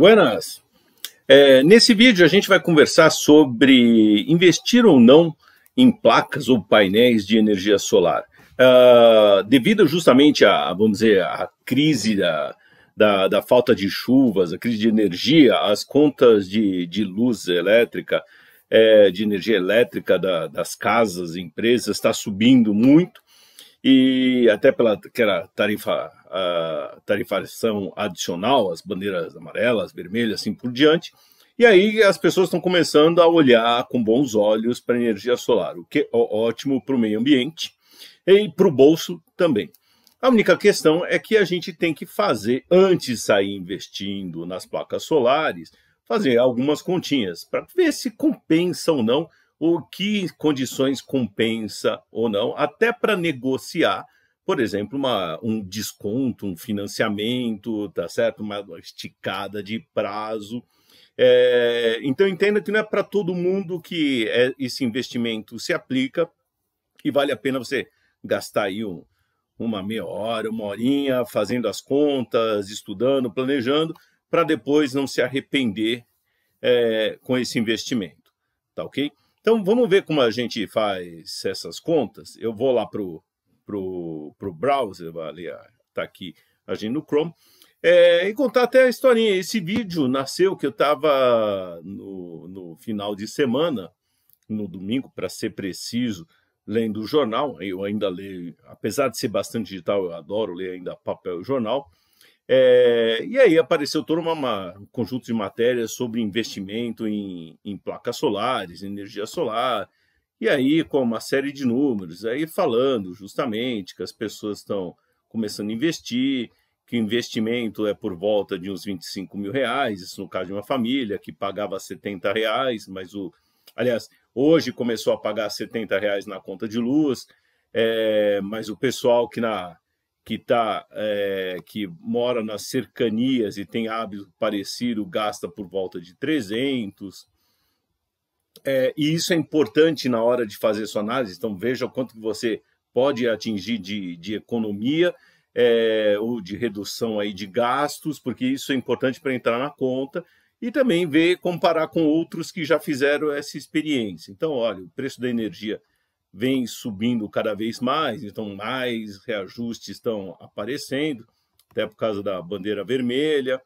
Buenas! Nesse vídeo a gente vai conversar sobre investir ou não em placas ou painéis de energia solar. Devido justamente vamos dizer, a crise da falta de chuvas, a crise de energia, as contas de luz elétrica, de energia elétrica das casas, empresas, está subindo muito, e até pela aquela tarifação adicional, as bandeiras amarelas, vermelhas, assim por diante. E aí as pessoas estão começando a olhar com bons olhos para a energia solar, o que é ótimo para o meio ambiente e para o bolso também. A única questão é que a gente tem que fazer, antes de sair investindo nas placas solares, fazer algumas continhas para ver se compensa ou não, ou que condições compensa ou não, até para negociar, por exemplo, um desconto, um financiamento, tá certo? Uma esticada de prazo. Então entenda que não é para todo mundo que esse investimento se aplica e vale a pena você gastar aí uma meia hora, uma horinha fazendo as contas, estudando, planejando, para depois não se arrepender com esse investimento, tá ok? Então vamos ver como a gente faz essas contas. Eu vou lá pro browser, tá aqui a gente no Chrome, e contar até a historinha. Esse vídeo nasceu que eu estava no final de semana, no domingo, para ser preciso, lendo o jornal. Eu ainda leio, apesar de ser bastante digital, eu adoro ler ainda papel e jornal. E aí apareceu todo um conjunto de matérias sobre investimento em placas solares, energia solar, e aí com uma série de números, aí falando justamente que as pessoas estão começando a investir, que o investimento é por volta de uns 25 mil reais, isso no caso de uma família que pagava 70 reais, mas aliás, hoje começou a pagar 70 reais na conta de luz, mas o pessoal que mora nas cercanias e tem hábito parecido, gasta por volta de 300. E isso é importante na hora de fazer sua análise. Então, veja o quanto que você pode atingir de economia ou de redução aí de gastos, porque isso é importante para entrar na conta e também comparar com outros que já fizeram essa experiência. Então, olha, o preço da energia vem subindo cada vez mais, então mais reajustes estão aparecendo, até por causa da bandeira vermelha.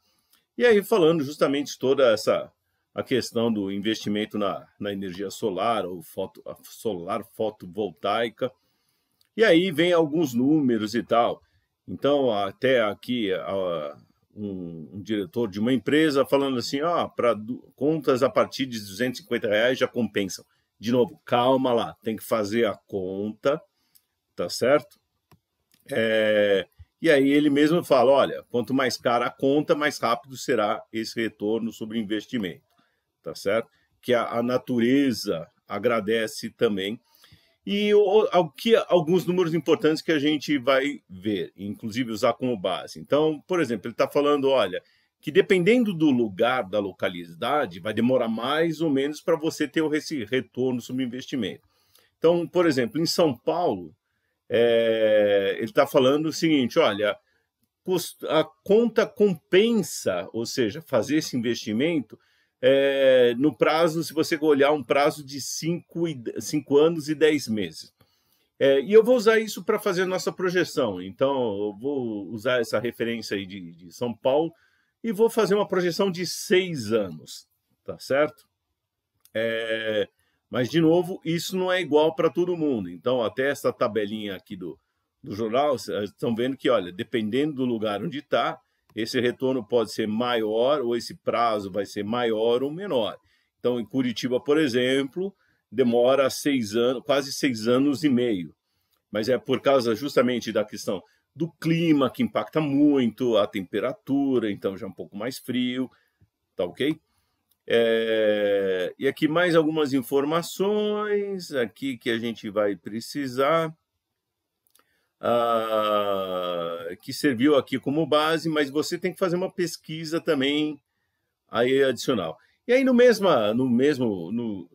E aí falando justamente toda a questão do investimento na energia solar, ou solar fotovoltaica. E aí vem alguns números e tal. Então, até aqui, um diretor de uma empresa falando assim, para contas a partir de 250 reais já compensam. De novo, calma lá, tem que fazer a conta, tá certo? E aí ele mesmo fala, olha, quanto mais cara a conta, mais rápido será esse retorno sobre o investimento, tá certo? Que a natureza agradece também. E alguns números importantes que a gente vai ver, inclusive usar como base. Então, por exemplo, ele está falando, olha, que dependendo do lugar, da localidade, vai demorar mais ou menos para você ter esse retorno sobre investimento. Então, por exemplo, em São Paulo, ele está falando o seguinte, olha, a conta compensa, ou seja, fazer esse investimento no prazo, se você olhar um prazo de 5 anos e 10 meses. E eu vou usar isso para fazer a nossa projeção. Então, eu vou usar essa referência aí de São Paulo, e vou fazer uma projeção de 6 anos, tá certo? Mas, de novo, isso não é igual para todo mundo. Então, até essa tabelinha aqui do jornal, vocês estão vendo que, olha, dependendo do lugar onde está, esse retorno pode ser maior, ou esse prazo vai ser maior ou menor. Então, em Curitiba, por exemplo, demora 6 anos, quase 6 anos e meio. Mas é por causa justamente da questão do clima, que impacta muito, a temperatura, então já é um pouco mais frio, tá ok? E aqui mais algumas informações aqui que a gente vai precisar, que serviu aqui como base, mas você tem que fazer uma pesquisa também aí adicional. E aí no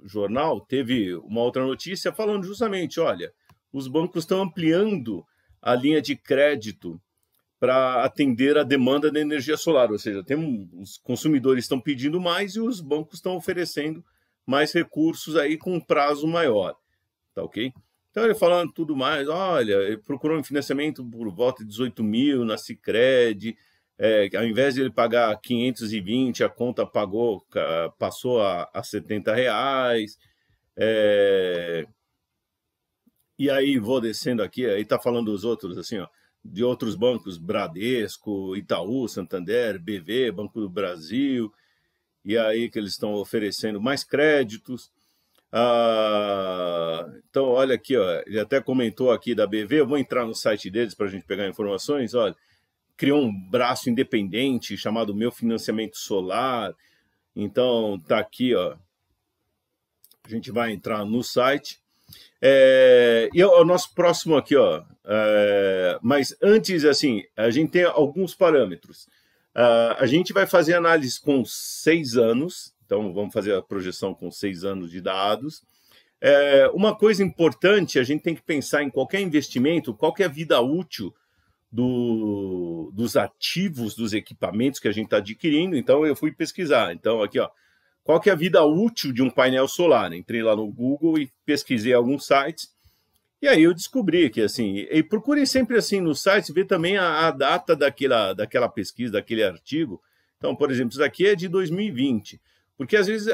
jornal teve uma outra notícia falando justamente, olha, os bancos estão ampliando a linha de crédito para atender a demanda da energia solar, ou seja, os consumidores estão pedindo mais e os bancos estão oferecendo mais recursos aí com um prazo maior, tá ok? Então ele falando tudo mais, olha, ele procurou um financiamento por volta de 18 mil na Sicredi, ao invés de ele pagar 520, a conta passou a R$ 70. E aí vou descendo aqui, aí está falando dos outros, assim, ó, de outros bancos, Bradesco, Itaú, Santander, BV, Banco do Brasil, e aí que eles estão oferecendo mais créditos. Então, olha aqui, ó, ele até comentou aqui da BV, eu vou entrar no site deles para a gente pegar informações, olha, criou um braço independente chamado Meu Financiamento Solar, então tá aqui, ó, a gente vai entrar no site. E o nosso próximo aqui, ó. Mas antes, assim, a gente tem alguns parâmetros. A gente vai fazer análise com 6 anos, então vamos fazer a projeção com 6 anos de dados. Uma coisa importante, a gente tem que pensar em qualquer investimento, qual que é a vida útil dos ativos, dos equipamentos que a gente está adquirindo. Então eu fui pesquisar. Então aqui, ó. Qual que é a vida útil de um painel solar? Entrei lá no Google e pesquisei alguns sites. E aí eu descobri que, assim, e procurem sempre assim no site, ver também a data daquela pesquisa, daquele artigo. Então, por exemplo, isso aqui é de 2020. Porque às vezes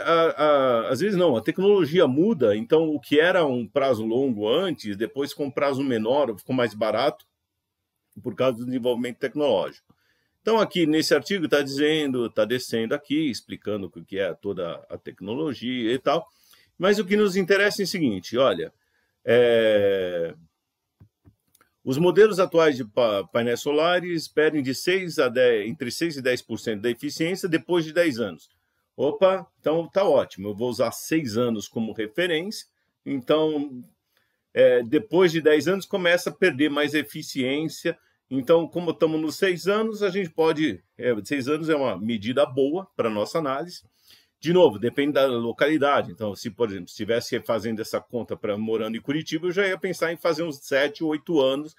não, a tecnologia muda, então o que era um prazo longo antes, depois com um prazo menor, ficou mais barato por causa do desenvolvimento tecnológico. Então, aqui nesse artigo está dizendo, está descendo aqui, explicando o que é toda a tecnologia e tal. Mas o que nos interessa é o seguinte, olha, os modelos atuais de painéis solares pedem de 6 a 10, entre 6 e 10% da eficiência depois de 10 anos. Opa, então está ótimo, eu vou usar 6 anos como referência, então depois de 10 anos começa a perder mais eficiência. Então, como estamos nos 6 anos, a gente pode... 6 anos é uma medida boa para a nossa análise. De novo, depende da localidade. Então, se, por exemplo, estivesse fazendo essa conta para morando em Curitiba, eu já ia pensar em fazer uns 7, 8 anos.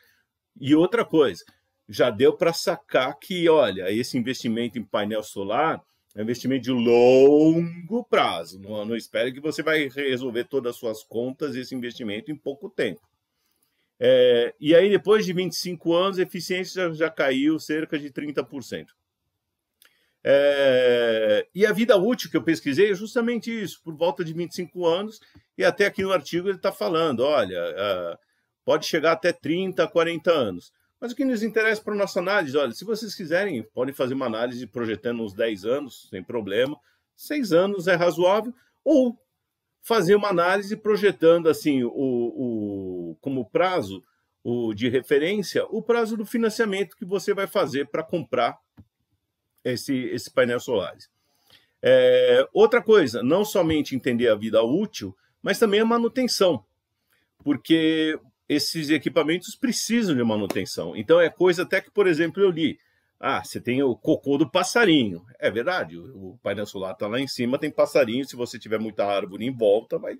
E outra coisa, já deu para sacar que, olha, esse investimento em painel solar é um investimento de longo prazo. Não espere que você vai resolver todas as suas contas esse investimento em pouco tempo. E aí, depois de 25 anos, a eficiência já caiu cerca de 30%. E a vida útil que eu pesquisei é justamente isso, por volta de 25 anos, e até aqui no artigo ele está falando, olha, pode chegar até 30, 40 anos. Mas o que nos interessa para a nossa análise, olha, se vocês quiserem, podem fazer uma análise projetando uns 10 anos, sem problema, 6 anos é razoável, ou fazer uma análise projetando assim como prazo de referência o prazo do financiamento que você vai fazer para comprar esse painel solares. Outra coisa, não somente entender a vida útil, mas também a manutenção, porque esses equipamentos precisam de manutenção. Então é coisa até que, por exemplo, eu li, você tem o cocô do passarinho. É verdade, o painel solar está lá em cima, tem passarinho, se você tiver muita árvore em volta, vai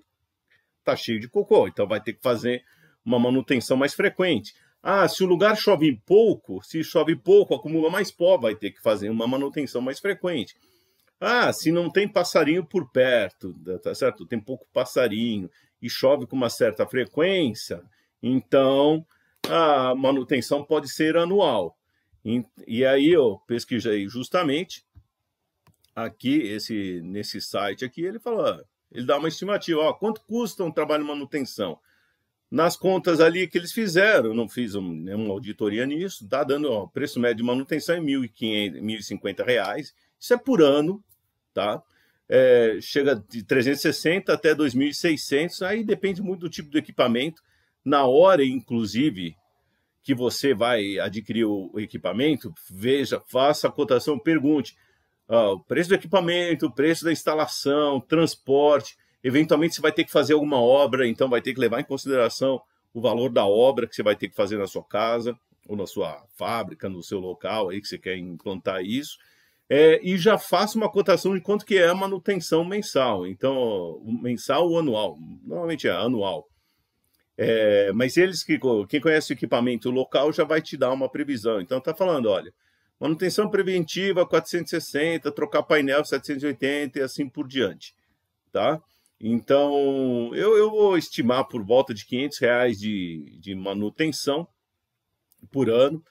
estar cheio de cocô, então vai ter que fazer uma manutenção mais frequente. Se o lugar chove pouco, se chove pouco, acumula mais pó, vai ter que fazer uma manutenção mais frequente. Se não tem passarinho por perto, tá certo? Tem pouco passarinho e chove com uma certa frequência, então a manutenção pode ser anual. E aí eu pesquisei justamente aqui, nesse site aqui, ele fala, ele dá uma estimativa, quanto custa um trabalho de manutenção? Nas contas ali que eles fizeram, eu não fiz nenhuma auditoria nisso, está dando, o preço médio de manutenção é R$ 1.500, R$ 1.050, isso é por ano, tá? Chega de 360 até 2.600, aí depende muito do tipo do equipamento, na hora, inclusive, que você vai adquirir o equipamento, veja, faça a cotação, pergunte o preço do equipamento, o preço da instalação, transporte, eventualmente você vai ter que fazer alguma obra, então vai ter que levar em consideração o valor da obra que você vai ter que fazer na sua casa, ou na sua fábrica, no seu local aí que você quer implantar isso, e já faça uma cotação de quanto que é a manutenção mensal, então, mensal ou anual, normalmente é anual. Mas quem conhece o equipamento local já vai te dar uma previsão. Então está falando, olha, manutenção preventiva 460, trocar painel 780 e assim por diante, tá? Então eu vou estimar por volta de R$ 500 de manutenção por ano,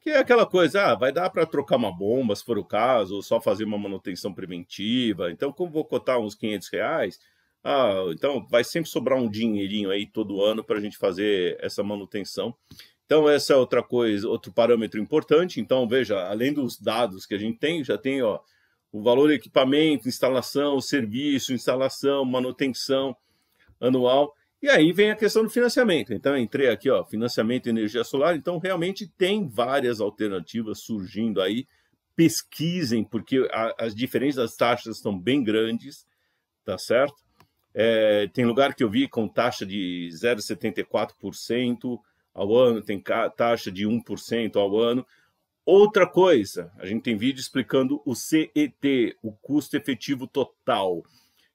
que é aquela coisa, vai dar para trocar uma bomba, se for o caso, ou só fazer uma manutenção preventiva. Então, como vou cotar uns R$ 500, então vai sempre sobrar um dinheirinho aí todo ano para a gente fazer essa manutenção. Então, essa é outra coisa, outro parâmetro importante. Então, veja, além dos dados que a gente tem, já tem o valor do equipamento, instalação, serviço, instalação, manutenção anual. E aí vem a questão do financiamento. Então, eu entrei aqui, financiamento e energia solar. Então, realmente tem várias alternativas surgindo aí. Pesquisem, porque as diferenças das taxas estão bem grandes, tá certo? Tem lugar que eu vi com taxa de 0,74% ao ano, tem taxa de 1% ao ano. Outra coisa, a gente tem vídeo explicando o CET, o custo efetivo total.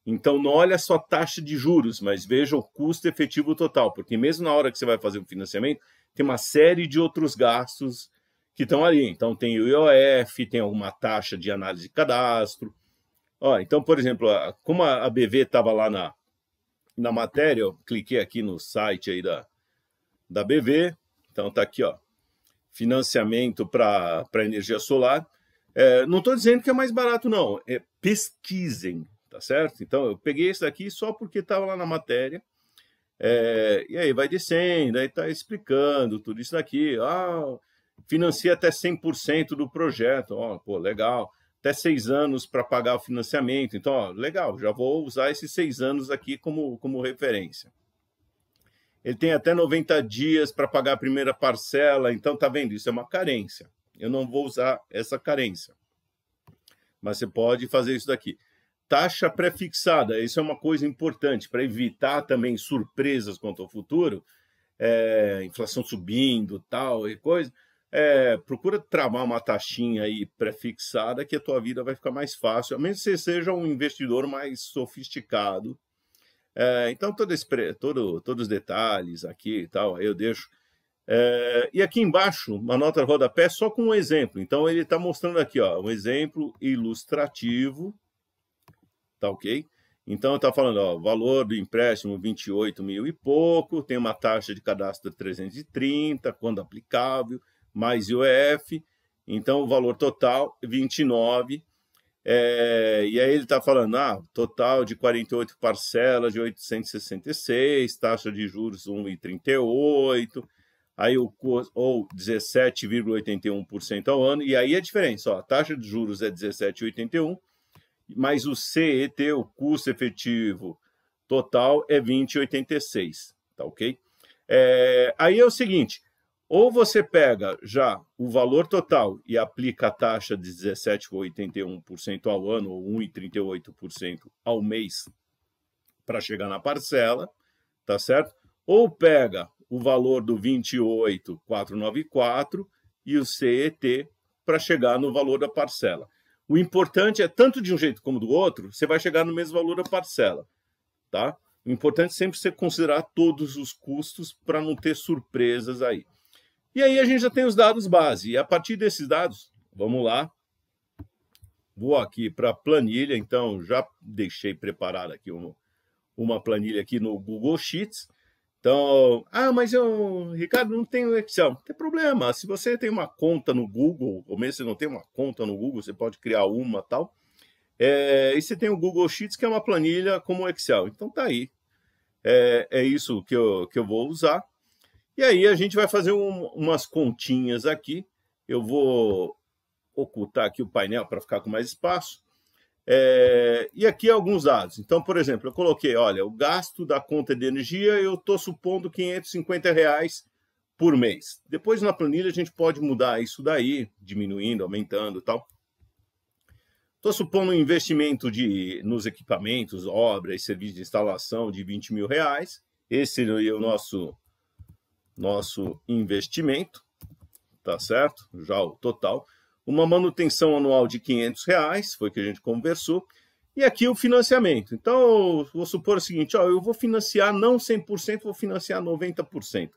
Então, não olha só a taxa de juros, mas veja o custo efetivo total, porque mesmo na hora que você vai fazer o financiamento, tem uma série de outros gastos que estão ali. Então, tem o IOF, tem alguma taxa de análise de cadastro. Então, por exemplo, como a BV estava lá na matéria, eu cliquei aqui no site aí da BV, então está aqui, financiamento para energia solar. Não estou dizendo que é mais barato, não. Pesquisem, tá certo? Então, eu peguei esse daqui só porque estava lá na matéria. E aí vai descendo, aí está explicando tudo isso daqui. Financia até 100% do projeto. Legal. Até 6 anos para pagar o financiamento. Então, legal, já vou usar esses 6 anos aqui como referência. Ele tem até 90 dias para pagar a primeira parcela. Então, tá vendo? Isso é uma carência. Eu não vou usar essa carência. Mas você pode fazer isso daqui. Taxa pré-fixada, isso é uma coisa importante para evitar também surpresas quanto ao futuro, inflação subindo, tal e coisa. Procura travar uma taxinha aí pré-fixada que a tua vida vai ficar mais fácil, a menos que você seja um investidor mais sofisticado. Então, todos os detalhes aqui e tal, aí eu deixo. E aqui embaixo, uma nota de rodapé só com um exemplo. Então, ele está mostrando aqui um exemplo ilustrativo. Tá ok? Então, está falando, valor do empréstimo 28 mil e pouco, tem uma taxa de cadastro de 330, quando aplicável, mais IOF, então o valor total 29. E aí ele está falando, total de 48 parcelas de 866, taxa de juros 1,38, aí ou 17,81% ao ano, e aí a diferença, a taxa de juros é 17,81%, mas o CET, o custo efetivo total, é 20,86, tá ok? Aí é o seguinte, ou você pega já o valor total e aplica a taxa de 17,81% ao ano, ou 1,38% ao mês, para chegar na parcela, tá certo? Ou pega o valor do 28,494 e o CET para chegar no valor da parcela. O importante é, tanto de um jeito como do outro, você vai chegar no mesmo valor da parcela, tá? O importante é sempre você considerar todos os custos para não ter surpresas aí. E aí a gente já tem os dados base. E a partir desses dados, vamos lá. Vou aqui para a planilha. Então, já deixei preparada aqui uma planilha aqui no Google Sheets. Então, mas Ricardo, não tenho Excel. Não tem problema. Se você tem uma conta no Google, ou mesmo se não tem uma conta no Google, você pode criar uma tal. E você tem o Google Sheets, que é uma planilha como o Excel. Então, tá aí. É isso que eu vou usar. E aí a gente vai fazer umas continhas aqui. Eu vou ocultar aqui o painel para ficar com mais espaço. E aqui alguns dados. Então, por exemplo, eu coloquei, olha, o gasto da conta de energia, eu estou supondo R$ 550 por mês. Depois, na planilha, a gente pode mudar isso daí, diminuindo, aumentando e tal. Estou supondo um investimento nos equipamentos, obras e serviços de instalação de R$ 20 mil. Esse seria o nosso investimento, tá certo? Já o total. Uma manutenção anual de R$ 500, foi o que a gente conversou. E aqui o financiamento. Então, vou supor o seguinte, ó, eu vou financiar não 100%, vou financiar 90%.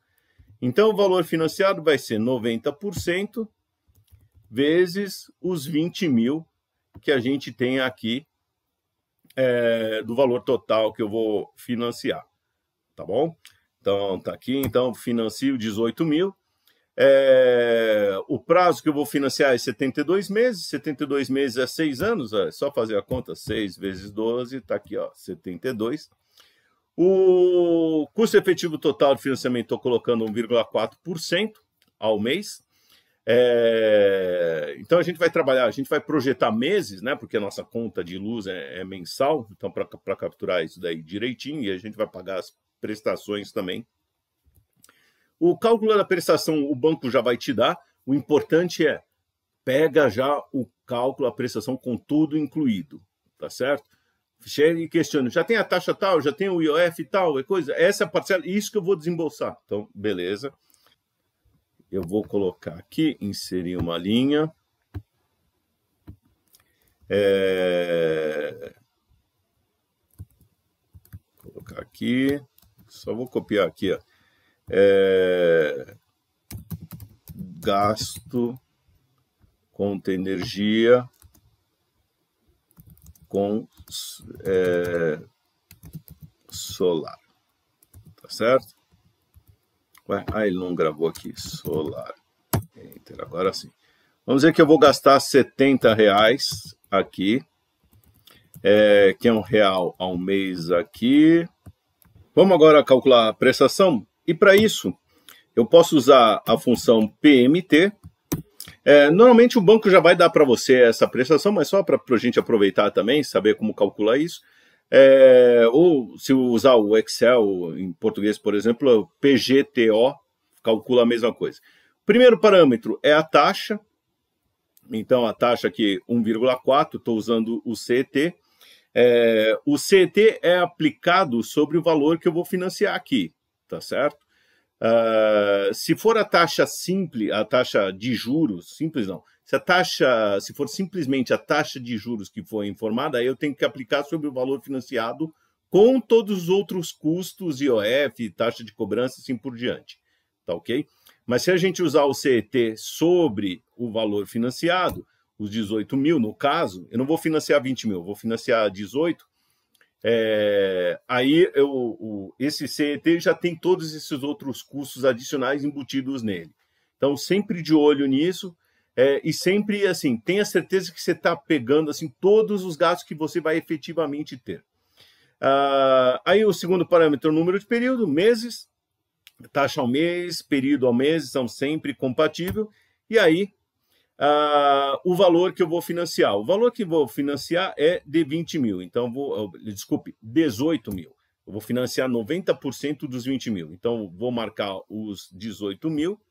Então, o valor financiado vai ser 90% vezes os 20 mil que a gente tem aqui do valor total que eu vou financiar. Tá bom? Então, tá aqui. Então, financio 18 mil. O prazo que eu vou financiar é 72 meses. 72 meses é 6 anos. É só fazer a conta. 6 vezes 12, tá aqui, ó, 72. O custo efetivo total de financiamento, estou colocando 1,4% ao mês. Então a gente vai trabalhar, a gente vai projetar meses, né? Porque a nossa conta de luz é mensal, então para capturar isso daí direitinho, e a gente vai pagar as prestações também. O cálculo da prestação o banco já vai te dar. O importante é pega já o cálculo, a prestação com tudo incluído, tá certo? Chega e questiona, já tem a taxa tal, já tem o IOF tal, coisa. Essa parcela, isso que eu vou desembolsar. Então, beleza. Eu vou colocar aqui, inserir uma linha. Colocar aqui. Só vou copiar aqui, ó. Gasto conta energia com solar. Tá certo? Ué, ele não gravou aqui. Solar. Enter, agora sim. Vamos dizer que eu vou gastar R$70 aqui. Que é R$1 ao mês aqui. Vamos agora calcular a prestação. E para isso, eu posso usar a função PMT. Normalmente o banco já vai dar para você essa prestação, mas só para a gente aproveitar também, saber como calcular isso. Ou se usar o Excel em português, por exemplo, o PGTO calcula a mesma coisa. Primeiro parâmetro é a taxa. Então a taxa aqui 1,4, estou usando o CET. O CET é aplicado sobre o valor que eu vou financiar aqui, tá certo? Se for a taxa simples, a taxa de juros, simples não. Se for simplesmente a taxa de juros que foi informada, aí eu tenho que aplicar sobre o valor financiado com todos os outros custos, IOF, taxa de cobrança e assim por diante. Tá ok? Mas se a gente usar o CET sobre o valor financiado, os 18 mil no caso, eu não vou financiar 20 mil, eu vou financiar 18. Aí esse CET já tem todos esses outros custos adicionais embutidos nele. Então, sempre de olho nisso e sempre, assim, tenha certeza que você está pegando assim, todos os gastos que você vai efetivamente ter. Aí o segundo parâmetro, o número de período, meses, taxa ao mês, período ao mês, são sempre compatíveis. E aí, o valor que eu vou financiar. O valor que eu vou financiar é de 20 mil. Então, desculpe, 18 mil. Eu vou financiar 90% dos 20 mil. Então, vou marcar os 18 mil.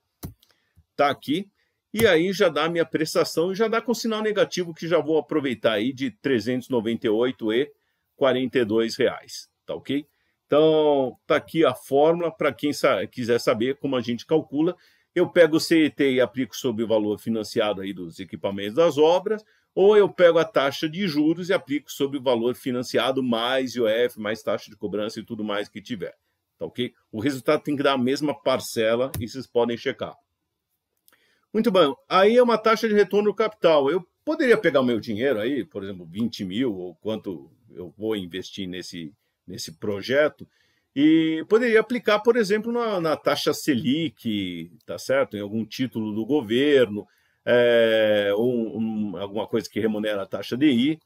Tá aqui. E aí já dá a minha prestação e já dá com sinal negativo que já vou aproveitar aí de R$ 398,42. Tá ok? Então, tá aqui a fórmula para quem quiser saber como a gente calcula. Eu pego o CET e aplico sobre o valor financiado aí dos equipamentos das obras, ou eu pego a taxa de juros e aplico sobre o valor financiado mais IOF, mais taxa de cobrança e tudo mais que tiver. Tá ok? O resultado tem que dar a mesma parcela e vocês podem checar. Muito bem. Aí é uma taxa de retorno do capital. Eu poderia pegar o meu dinheiro aí, por exemplo, 20 mil, ou quanto eu vou investir nesse projeto, e poderia aplicar, por exemplo, na taxa Selic, tá certo? Em algum título do governo, ou alguma coisa que remunera a taxa DI.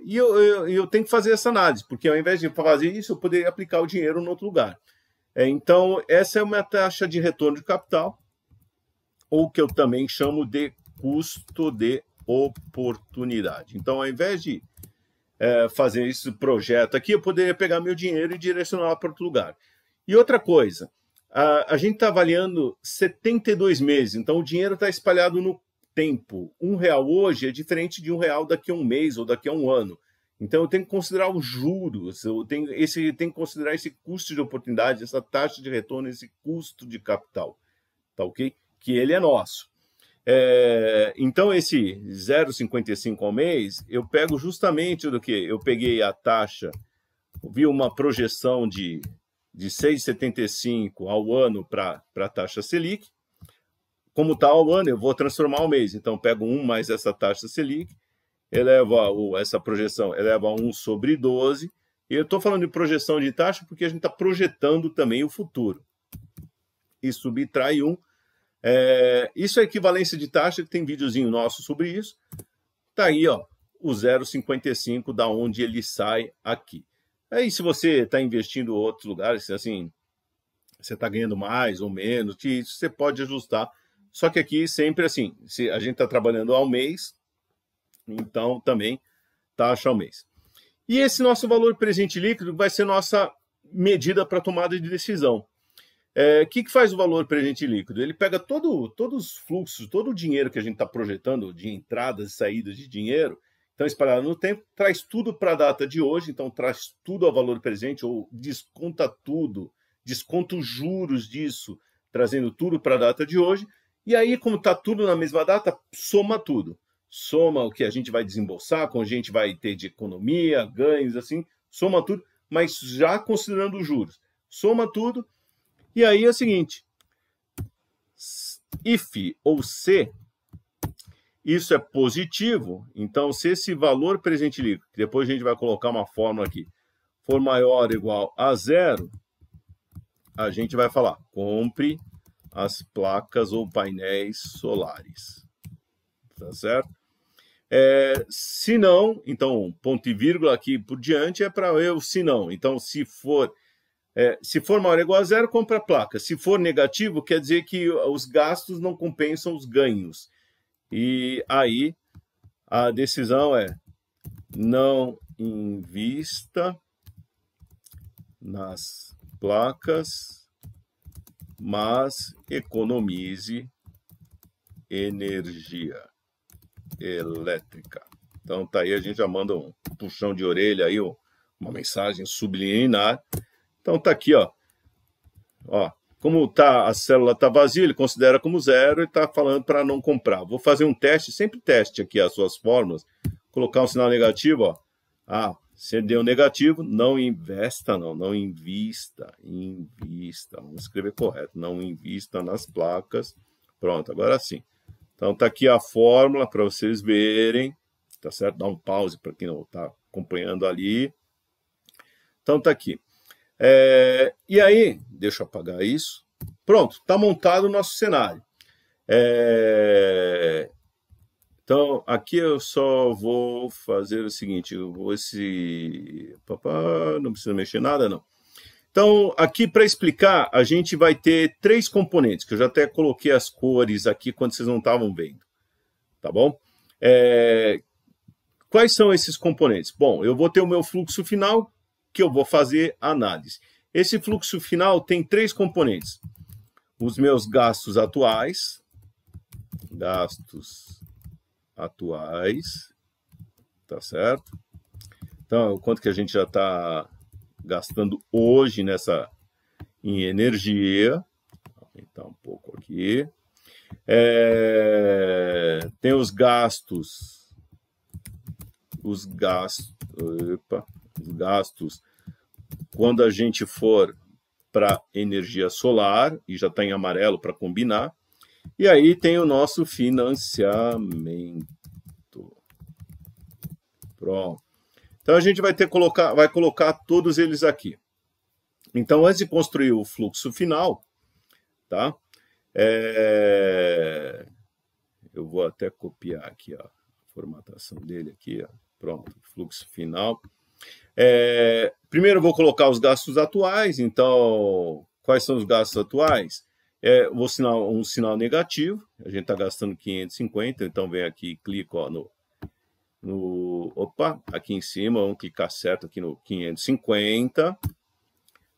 E eu tenho que fazer essa análise, porque ao invés de fazer isso, eu poderia aplicar o dinheiro em outro lugar. Então, essa é uma taxa de retorno de capital, ou que eu também chamo de custo de oportunidade. Então, ao invés de fazer esse projeto aqui, eu poderia pegar meu dinheiro e direcionar para outro lugar. E outra coisa, a gente está avaliando 72 meses, então o dinheiro está espalhado no tempo. R$1 hoje é diferente de R$1 daqui a um mês ou daqui a um ano. Então eu tenho que considerar os juros, eu tenho que considerar esse custo de oportunidade, essa taxa de retorno, esse custo de capital, tá ok? Que ele é nosso. Então, esse 0,55 ao mês, eu pego justamente do que? Eu peguei a taxa, vi uma projeção de 6,75 ao ano para a taxa Selic. Como está ao ano, eu vou transformar ao mês. Então, pego 1 mais essa taxa Selic, essa projeção eleva a 1 sobre 12. E eu estou falando de projeção de taxa porque a gente está projetando também o futuro. E subtrai 1. Isso é equivalência de taxa, que tem videozinho nosso sobre isso. Está aí, ó, o 0,55, da onde ele sai aqui. Aí, se você está investindo em outros lugares, assim, você está ganhando mais ou menos, isso você pode ajustar. Só que aqui sempre assim, se a gente está trabalhando ao mês, então também taxa ao mês. E esse nosso valor presente líquido vai ser nossa medida para tomada de decisão. O que faz o valor presente líquido? Ele pega todos os fluxos, todo o dinheiro que a gente está projetando, de entradas e saídas de dinheiro, então espalhado no tempo, traz tudo para a data de hoje, então traz tudo ao valor presente, ou desconta tudo, desconta os juros disso, trazendo tudo para a data de hoje. E aí, como está tudo na mesma data, soma tudo. Soma o que a gente vai desembolsar, como a gente vai ter de economia, ganhos, assim, soma tudo, mas já considerando os juros. Soma tudo. E aí é o seguinte, if ou se, isso é positivo, então se esse valor presente líquido, que depois a gente vai colocar uma fórmula aqui, for maior ou igual a 0, a gente vai falar, compre as placas ou painéis solares. Tá certo? Se não, então, ponto e vírgula aqui por diante é para eu, se não. Então, se for maior ou igual a 0, compra a placa. Se for negativo, quer dizer que os gastos não compensam os ganhos. E aí, a decisão é não invista nas placas, mas economize energia elétrica. Então, tá aí, a gente já manda um puxão de orelha aí, uma mensagem subliminar. Então, tá aqui, ó. Como a célula está vazia, ele considera como 0 e está falando para não comprar. Vou fazer um teste, sempre teste aqui as suas fórmulas, colocar um sinal negativo, ó. Se deu negativo, não invista, não invista, vamos escrever correto, não invista nas placas. Pronto, agora sim. Então tá aqui a fórmula para vocês verem, tá certo? Dá um pause para quem não está acompanhando ali. Então tá aqui. E aí, deixa eu apagar isso. Pronto, está montado o nosso cenário. Então, aqui eu só vou fazer o seguinte, eu vou não precisa mexer nada, não. Então, aqui para explicar, a gente vai ter 3 componentes, que eu já até coloquei as cores aqui quando vocês não estavam vendo. Tá bom? Quais são esses componentes? Bom, eu vou ter o meu fluxo final, que eu vou fazer análise. Esse fluxo final tem 3 componentes. Os meus gastos atuais, tá certo? Então, quanto que a gente já está gastando hoje em energia. Vou aumentar um pouco aqui. Tem os gastos quando a gente for para energia solar, e já está em amarelo para combinar. E aí tem o nosso financiamento. Pronto. Então a gente vai colocar todos eles aqui. Então, antes de construir o fluxo final, tá? Eu vou até copiar aqui a formatação dele aqui, ó. Pronto, fluxo final. Primeiro eu vou colocar os gastos atuais. Então, quais são os gastos atuais? Vou assinar um sinal negativo. A gente está gastando 550, então vem aqui e clico aqui em cima, vamos clicar certo aqui no 550,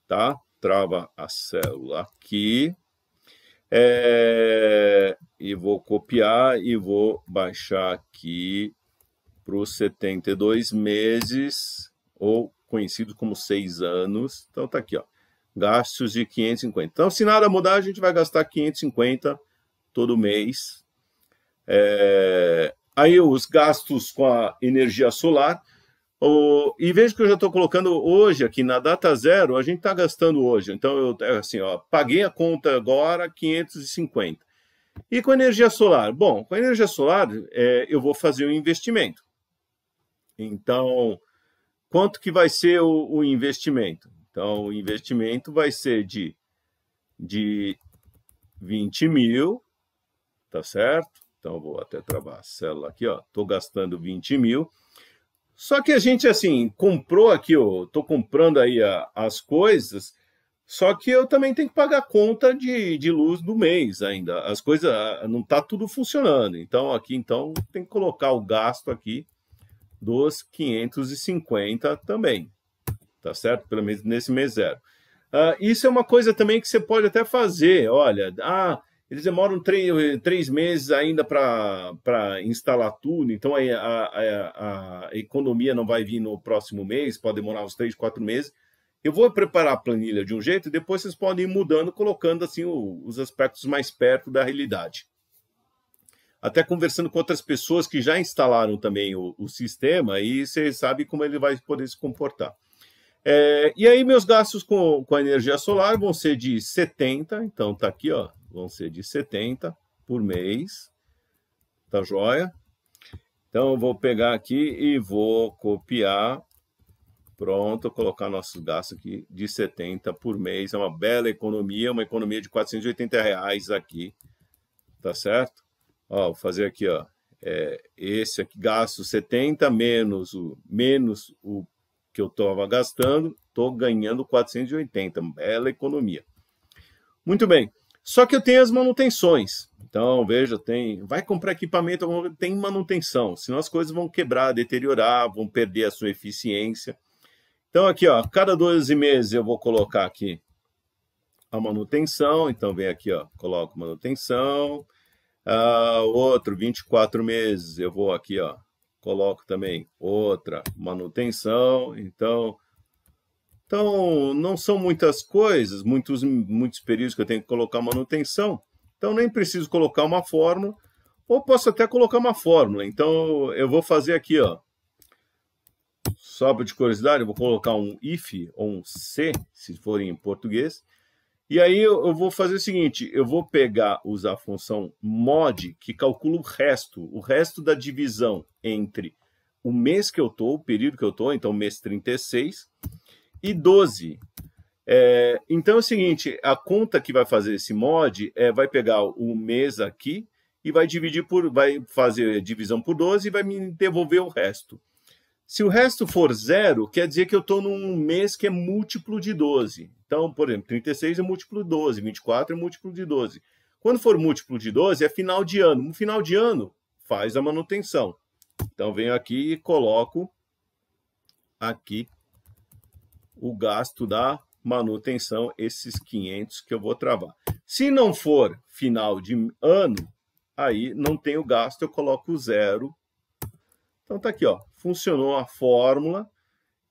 tá? Trava a célula aqui. E vou copiar e vou baixar aqui para os 72 meses, ou conhecido como 6 anos. Então tá aqui, ó, gastos de 550. Então, se nada mudar, a gente vai gastar 550 todo mês. Aí os gastos com a energia solar. E veja que eu já estou colocando hoje aqui na data zero, a gente está gastando hoje. Então, eu assim, ó, paguei a conta agora, 550. E com energia solar? Bom, com energia solar, eu vou fazer um investimento. Então, quanto que vai ser o investimento? Então, o investimento vai ser de 20 mil, tá certo? Então, vou até travar a célula aqui, ó. Estou gastando 20 mil. Só que a gente, assim, comprou aqui, eu estou comprando aí as coisas, só que eu também tenho que pagar a conta de luz do mês ainda. As coisas, não está tudo funcionando. Então, aqui, tem que colocar o gasto aqui dos 550 também, tá certo? Pelo menos nesse mês zero. Isso é uma coisa também que você pode até fazer. Olha, eles demoram 3 meses ainda para instalar tudo, então aí a economia não vai vir no próximo mês, pode demorar uns 3, 4 meses. Eu vou preparar a planilha de um jeito e depois vocês podem ir mudando, colocando assim os aspectos mais perto da realidade. Até conversando com outras pessoas que já instalaram também o sistema, e você sabe como ele vai poder se comportar. E aí meus gastos com a energia solar vão ser de 70, então tá aqui, ó, vão ser de 70 por mês, tá joia? Então eu vou pegar aqui e vou copiar, pronto, colocar nossos gastos aqui de 70 por mês, é uma bela economia, uma economia de R$480 aqui, tá certo? Ó, vou fazer aqui, ó, esse aqui, gasto 70 menos o que eu estava gastando, estou ganhando 480, bela economia. Muito bem, só que eu tenho as manutenções. Então, veja, vai comprar equipamento, tem manutenção, senão as coisas vão quebrar, deteriorar, vão perder a sua eficiência. Então, aqui, ó, cada 12 meses eu vou colocar aqui a manutenção, então vem aqui, ó, coloco manutenção. Outro, 24 meses, eu vou aqui, ó, coloco também outra manutenção. Então não são muitas coisas, muitos períodos que eu tenho que colocar manutenção. Então, nem preciso colocar uma fórmula, ou posso até colocar uma fórmula. Então, eu vou fazer aqui, ó, só de curiosidade, eu vou colocar um if ou um se, se for em português. E aí eu vou fazer o seguinte, eu vou usar a função mod, que calcula o resto da divisão entre o mês que eu estou, o período que eu estou, então mês 36, e 12. Então é o seguinte, a conta que vai fazer esse mod vai pegar o mês aqui e vai fazer divisão por 12 e vai me devolver o resto. Se o resto for 0, quer dizer que eu estou num mês que é múltiplo de 12. Então, por exemplo, 36 é múltiplo de 12, 24 é múltiplo de 12. Quando for múltiplo de 12, é final de ano. No final de ano, faz a manutenção. Então, venho aqui e coloco aqui o gasto da manutenção, esses 500 que eu vou travar. Se não for final de ano, aí não tem o gasto, eu coloco 0. Então tá aqui, ó, funcionou a fórmula.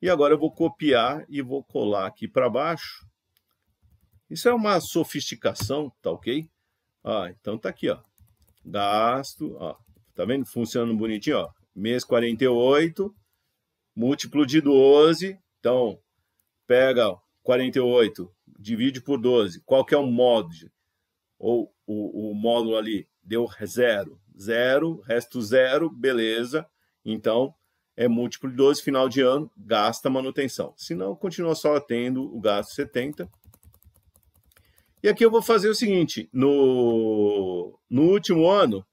E agora eu vou copiar e vou colar aqui para baixo. Isso é uma sofisticação, tá ok? Então tá aqui, ó, gasto, ó, tá vendo? Funcionando bonitinho, ó, mês 48, múltiplo de 12, então pega 48, divide por 12, qual que é o módulo? Ou o módulo ali, deu 0, resto 0, beleza, então é múltiplo de 12, final de ano, gasta manutenção. Senão, continua só tendo o gasto 70. E aqui eu vou fazer o seguinte, no último ano,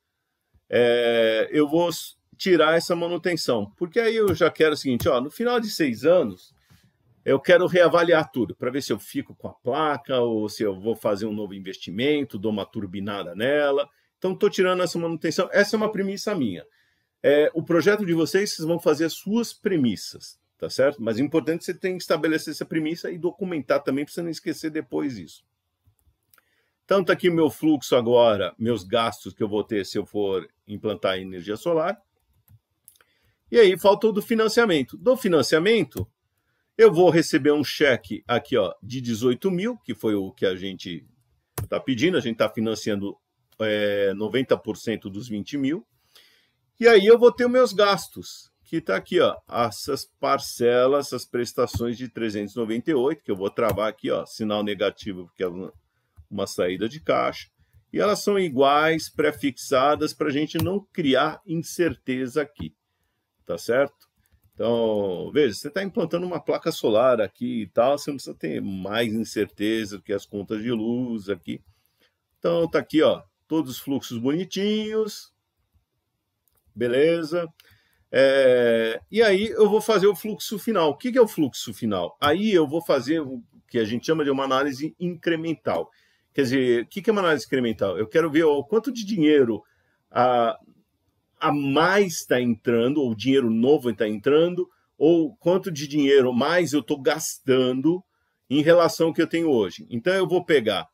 eu vou tirar essa manutenção, porque aí eu já quero o seguinte, ó, no final de 6 anos, eu quero reavaliar tudo, para ver se eu fico com a placa, ou se eu vou fazer um novo investimento, dou uma turbinada nela. Então, estou tirando essa manutenção. Essa é uma premissa minha. O projeto de vocês vão fazer as suas premissas, tá certo? Mas é importante você tem que estabelecer essa premissa e documentar também, para você não esquecer depois isso. Então, está aqui o meu fluxo agora, meus gastos que eu vou ter se eu for implantar energia solar. E aí, falta o do financiamento. Do financiamento, eu vou receber um cheque aqui, ó, de 18 mil, que foi o que a gente está pedindo. A gente está financiando 90% dos 20 mil. E aí eu vou ter os meus gastos, que está aqui, ó, essas parcelas, essas prestações de 398, que eu vou travar aqui, ó, sinal negativo, porque é uma saída de caixa. E elas são iguais, pré-fixadas, para a gente não criar incerteza aqui, tá certo? Então, veja, você está implantando uma placa solar aqui e tal, você não precisa ter mais incerteza do que as contas de luz aqui. Então, tá aqui, ó, todos os fluxos bonitinhos, beleza? E aí eu vou fazer o fluxo final. O que é o fluxo final? Aí eu vou fazer o que a gente chama de uma análise incremental. Quer dizer, o que é uma análise incremental? Eu quero ver o quanto de dinheiro a mais está entrando, ou dinheiro novo está entrando, ou quanto de dinheiro mais eu estou gastando em relação ao que eu tenho hoje. Então eu vou pegar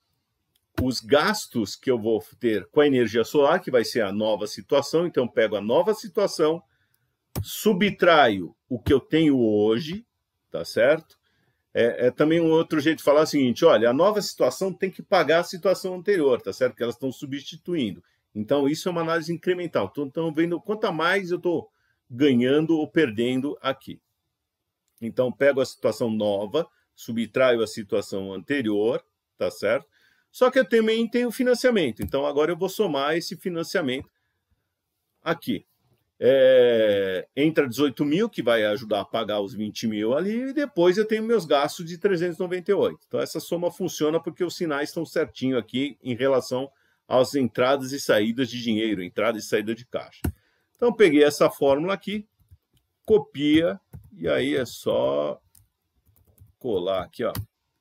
os gastos que eu vou ter com a energia solar, que vai ser a nova situação. Então, eu pego a nova situação, subtraio o que eu tenho hoje, tá certo? Também um outro jeito de falar o seguinte, olha, a nova situação tem que pagar a situação anterior, tá certo? Porque elas estão substituindo. Então, isso é uma análise incremental. Então, vendo quanto a mais eu estou ganhando ou perdendo aqui. Então, pego a situação nova, subtraio a situação anterior, tá certo? Só que eu também tenho financiamento. Então, agora eu vou somar esse financiamento aqui. Entra 18 mil, que vai ajudar a pagar os 20 mil ali, e depois eu tenho meus gastos de 398. Então, essa soma funciona porque os sinais estão certinho aqui em relação às entradas e saídas de dinheiro, entrada e saída de caixa. Então, peguei essa fórmula aqui, copia, e aí é só colar aqui, ó.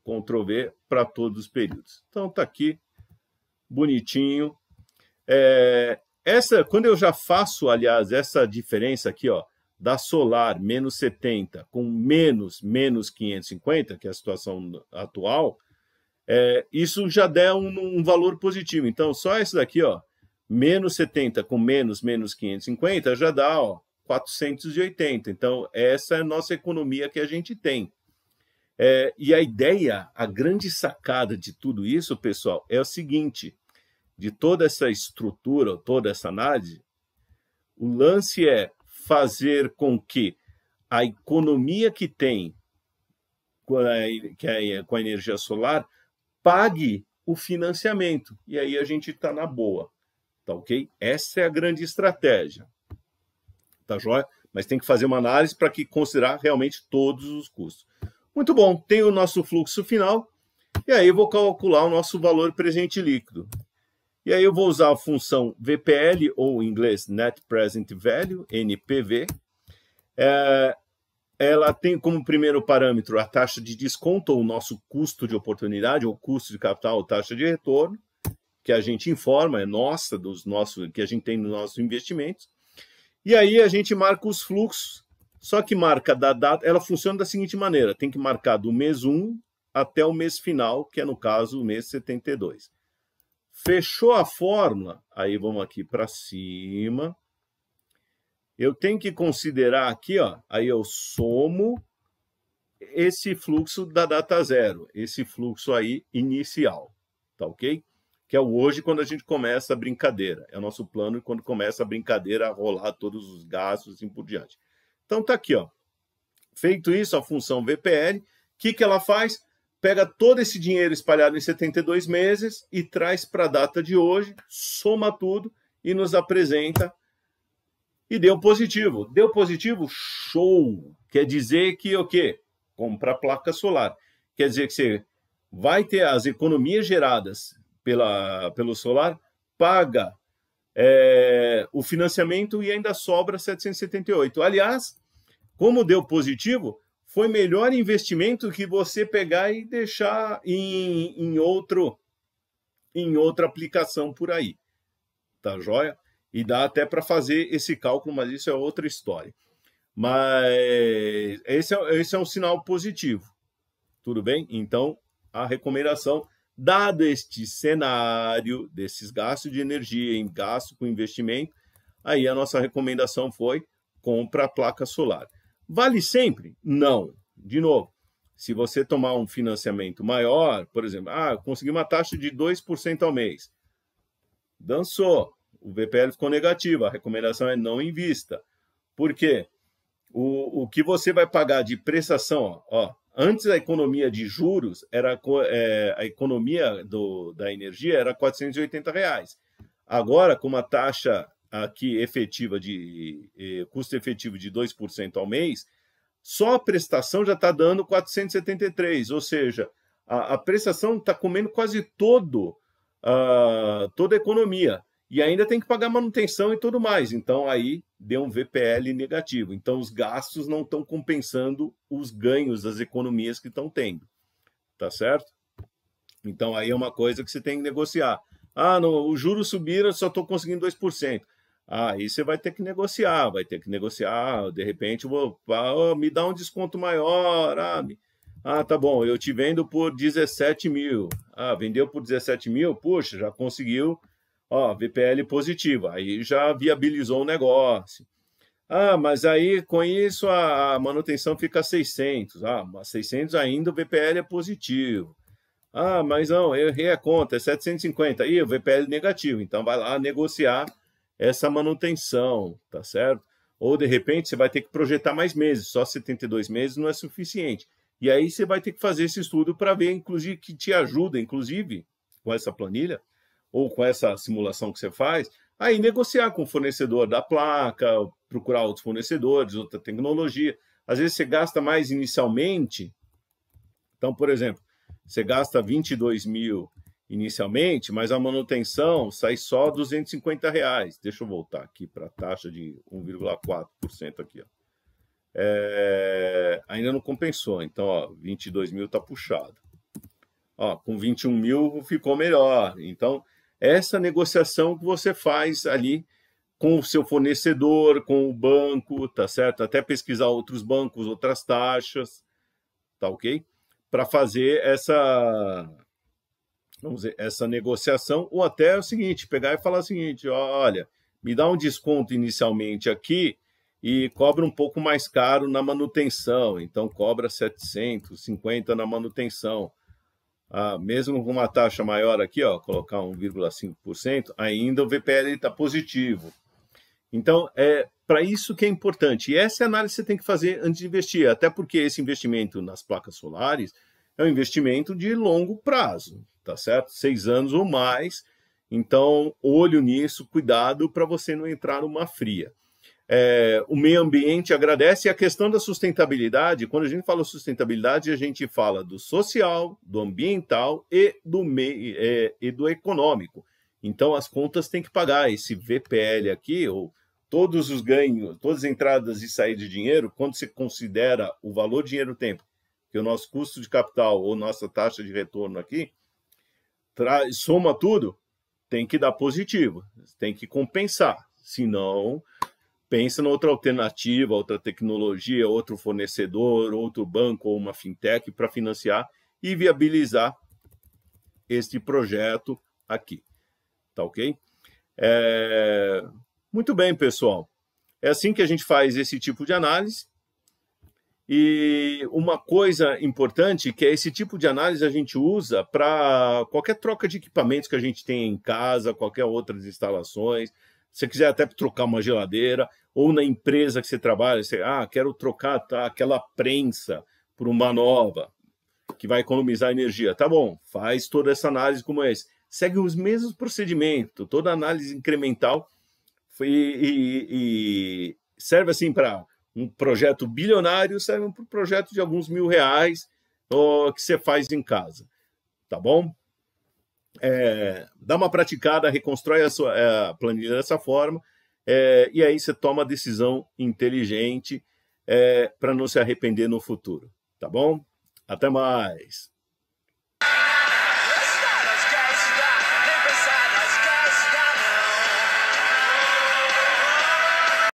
Ctrl+V para todos os períodos. Então, está aqui, bonitinho. Quando eu já faço, aliás, essa diferença aqui, ó, da solar, menos 70, com menos 550, que é a situação atual, isso já dá um valor positivo. Então, só esse daqui, ó, menos 70 com menos 550, já dá, ó, 480. Então, essa é a nossa economia que a gente tem. E a ideia, a grande sacada de tudo isso, pessoal, é o seguinte, de toda essa estrutura, toda essa análise, o lance é fazer com que a economia que tem com a energia solar pague o financiamento. E aí a gente está na boa, tá ok? Essa é a grande estratégia, tá joia? Mas tem que fazer uma análise para considerar realmente todos os custos. Muito bom, tem o nosso fluxo final, e aí eu vou calcular o nosso valor presente líquido. E aí eu vou usar a função VPL, ou em inglês Net Present Value, NPV. Ela tem como primeiro parâmetro a taxa de desconto, ou o nosso custo de oportunidade, ou custo de capital, ou taxa de retorno, que a gente informa, é nossa, que a gente tem nos nossos investimentos. E aí a gente marca os fluxos. Só que marca da data, ela funciona da seguinte maneira, tem que marcar do mês 1 até o mês final, que é no caso o mês 72. Fechou a fórmula, aí vamos aqui para cima. Eu tenho que considerar aqui, ó, aí eu somo esse fluxo da data zero, esse fluxo aí inicial, tá ok? Que é o hoje quando a gente começa a brincadeira, é o nosso plano quando começa a brincadeira a rolar todos os gastos e assim por diante. Então, está aqui, ó. Feito isso, a função VPL, o que ela faz? Pega todo esse dinheiro espalhado em 72 meses e traz para a data de hoje, soma tudo e nos apresenta. E deu positivo. Deu positivo? Show! Quer dizer que o quê? Compra placa solar. Quer dizer que você vai ter as economias geradas pelo solar, paga o financiamento e ainda sobra 778. Aliás, como deu positivo, foi melhor investimento que você pegar e deixar em outra aplicação por aí. Tá joia? E dá até para fazer esse cálculo, mas isso é outra história. Mas esse é um sinal positivo. Tudo bem? Então, a recomendação, dado este cenário desses gastos de energia em gasto com investimento, aí a nossa recomendação foi compra a placa solar. Vale sempre? Não. De novo, se você tomar um financiamento maior, por exemplo, consegui uma taxa de 2% ao mês. dançou. O VPL ficou negativo. A recomendação é não invista. Por quê? O que você vai pagar de prestação, ó, antes a economia de juros, a economia da energia era R$ 480. Agora, com uma taxa aqui efetiva custo efetivo de 2% ao mês, só a prestação já está dando 473, ou seja, a prestação está comendo quase toda a economia. E ainda tem que pagar manutenção e tudo mais. Então, aí deu um VPL negativo. Então, os gastos não estão compensando os ganhos das economias que estão tendo. Tá certo? Então, aí é uma coisa que você tem que negociar. Ah, não, os juros subiram, eu só estou conseguindo 2%. Aí você vai ter que negociar, de repente, me dá um desconto maior. Tá bom, eu te vendo por 17 mil. Vendeu por 17 mil, puxa, já conseguiu, VPL positivo, aí já viabilizou o negócio. Mas aí com isso a manutenção fica 600. Mas 600 ainda o VPL é positivo. Mas não, eu errei a conta, é 750. Aí o VPL negativo, então vai lá negociar essa manutenção, tá certo? Ou de repente você vai ter que projetar mais meses, só 72 meses não é suficiente. E aí você vai ter que fazer esse estudo para ver, inclusive, que te ajuda, inclusive, com essa planilha, ou com essa simulação que você faz, aí negociar com o fornecedor da placa, procurar outros fornecedores, outra tecnologia. Às vezes você gasta mais inicialmente. Então, por exemplo, você gasta 22 mil inicialmente, mas a manutenção sai só R$ 250. Deixa eu voltar aqui para a taxa de 1,4% aqui. Ainda não compensou. Então, 22 mil está puxado. Com 21 mil ficou melhor. Então, essa negociação que você faz ali com o seu fornecedor, com o banco, tá certo? Até pesquisar outros bancos, outras taxas, tá ok? Para fazer essa negociação, ou até o seguinte, pegar e falar o seguinte, olha, me dá um desconto inicialmente aqui e cobra um pouco mais caro na manutenção, então cobra 750 na manutenção. Mesmo com uma taxa maior aqui, colocar 1,5%, ainda o VPL está positivo. Então, é para isso que é importante. E essa é a análise que você tem que fazer antes de investir, até porque esse investimento nas placas solares é um investimento de longo prazo, tá certo? 6 anos ou mais. Então, olho nisso, cuidado para você não entrar numa fria. O meio ambiente agradece, e a questão da sustentabilidade, quando a gente fala sustentabilidade, a gente fala do social, do ambiental e do econômico. Então, as contas têm que pagar. Esse VPL aqui, ou todos os ganhos, todas as entradas e saídas de dinheiro, quando você considera o valor dinheiro-tempo, que é o nosso custo de capital ou nossa taxa de retorno aqui, soma tudo, tem que dar positivo, tem que compensar. Senão, pensa em outra alternativa, outra tecnologia, outro fornecedor, outro banco ou uma fintech para financiar e viabilizar este projeto aqui. Tá ok? Muito bem, pessoal. É assim que a gente faz esse tipo de análise. E uma coisa importante que é esse tipo de análise a gente usa para qualquer troca de equipamentos que a gente tem em casa, qualquer outras instalações. Se você quiser até trocar uma geladeira, ou na empresa que você trabalha, você, quero trocar aquela prensa por uma nova, que vai economizar energia. Tá bom, faz toda essa análise como esse. Segue os mesmos procedimentos, toda análise incremental e serve assim para um projeto bilionário, serve para um projeto de alguns R$ 1.000 que você faz em casa. Tá bom? Dá uma praticada, reconstrói a planilha dessa forma, e aí você toma a decisão inteligente para não se arrepender no futuro. Tá bom? Até mais!